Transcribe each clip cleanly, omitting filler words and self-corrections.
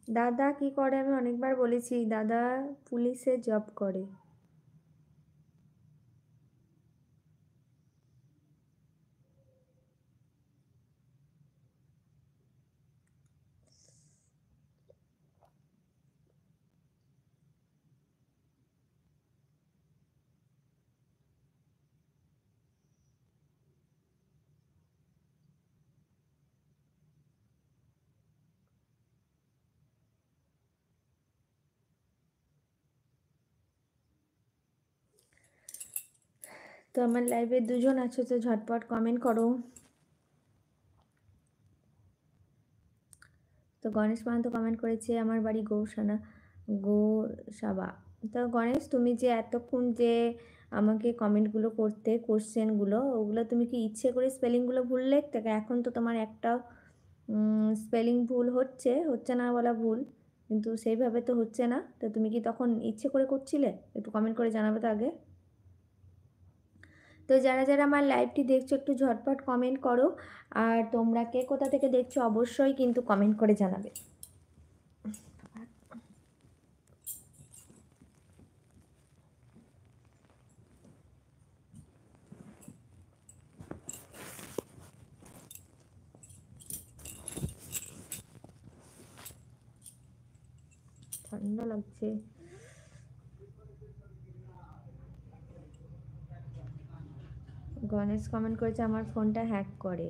দাদা কি করে আমি অনেকবার বলেছি, দাদা পুলিশে জব করে। তো আমার লাইভে দুজন আছো, তো ঝটপট কমেন্ট করো। তো গণেশ মাহাতো কমেন্ট করেছে আমার বাড়ি গোসাবা। তো গণেশ, তুমি যে এতক্ষণ যে আমাকে কমেন্টগুলো করতে, কোশ্চেনগুলো, ওগুলো তুমি কি ইচ্ছে করে স্পেলিংগুলো ভুল লিখতে? এখন তো তোমার একটা স্পেলিং ভুল হচ্ছে না বলা ভুল, কিন্তু সেইভাবে তো হচ্ছে না। তো তুমি কি তখন ইচ্ছে করে করছিলে? একটু কমেন্ট করে জানাবে তো আগে। তো যারা যারা আমার লাইভটি দেখছো একটু ঝটপট কমেন্ট করো। আর তোমরা কে কোথা থেকে দেখছো অবশ্যই কিন্তু কমেন্ট করে জানাবে। ঠান্ডা লাগছে। গণেশ কমেন্ট করেছে আমার ফোনটা হ্যাক করে।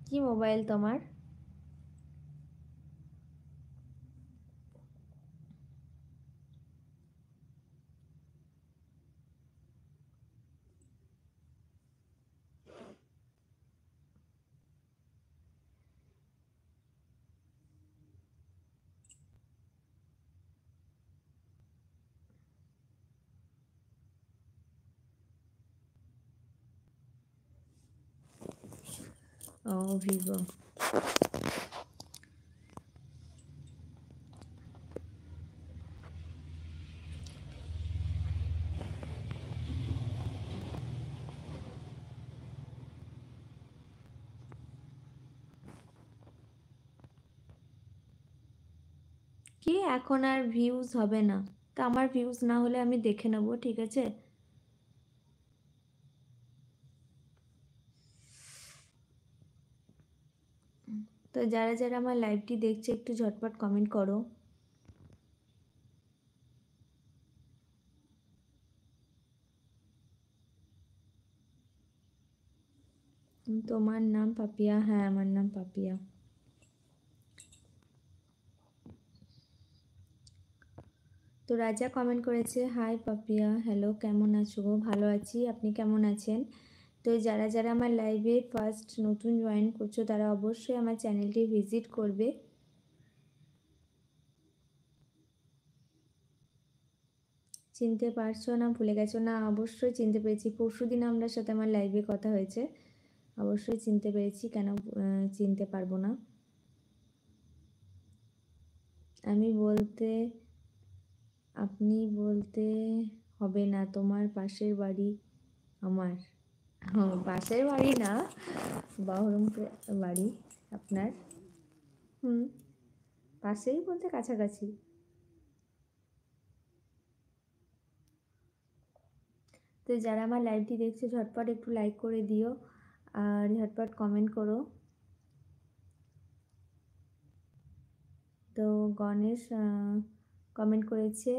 কি মোবাইল তোমার? ও, ভিভো। কি এখন আর ভিউজ হবে না? তো আমার ভিউজ না হলে আমি দেখে নেবো, ঠিক আছে। তো যারা যারা আমার লাইভটি দেখছে একটু ঝটপট কমেন্ট করো। তোমার নাম পাপিয়া? হ্যাঁ, আমার নাম পাপিয়া। তো রাজা কমেন্ট করেছে হাই পাপিয়া, হ্যালো, কেমন আছো গো? ভালো আছি, আপনি কেমন আছেন? তো যারা যারা আমার লাইভে ফার্স্ট নতুন জয়েন করছো তারা অবশ্যই আমার চ্যানেলটি ভিজিট করবে। চিনতে পারছো না, ভুলে গেছো? না, অবশ্যই চিনতে পেরেছি। পরশুদিন আপনার সাথে আমার লাইভে কথা হয়েছে, অবশ্যই চিনতে পেরেছি। কেন চিনতে পারবো না? আমি বলতে আপনি বলতে হবে না, তোমার পাশের বাড়ি আমার। পাশের বাড়ি না, বহরমপুর বাড়ি আপনার। হুম, পাশেই বলতে কাছাকাছি। তো যারা আমার লাইভটি দেখছো ঝটপট একটু লাইক করে দিও আর ঝটপট কমেন্ট করো। তো গণেশ কমেন্ট করেছে,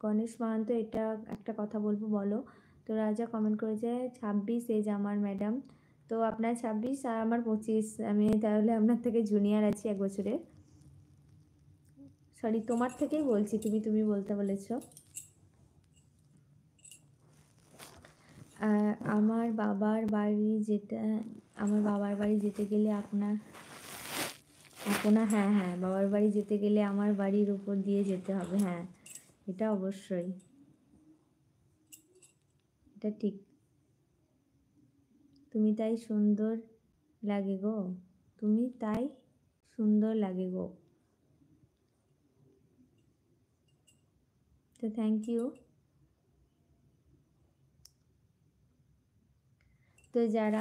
গণেশ মাহাতো এটা একটা কথা বলবো বলো। তো রাজা কমেন্ট করেছে 26 এজ আমার ম্যাডাম। তো আপনার 26 আর আমার 25, আমি তাহলে আপনার থেকে জুনিয়র আছি 1 বছরে। সরি, তোমার থেকেই বলছি, তুমি তুমি বলতে বলেছো। আমার বাবার বাড়ি যেটা, আমার বাবার বাড়ি যেতে গেলে আপনার আপনার হ্যাঁ হ্যাঁ, বাবার বাড়ি যেতে গেলে আমার বাড়ির উপর দিয়ে যেতে হবে। হ্যাঁ, এটা অবশ্যই, এটা ঠিক। তুমি তাই সুন্দর লাগে গো, তুমি তাই সুন্দর লাগে গো। তো থ্যাংক ইউ। তো যারা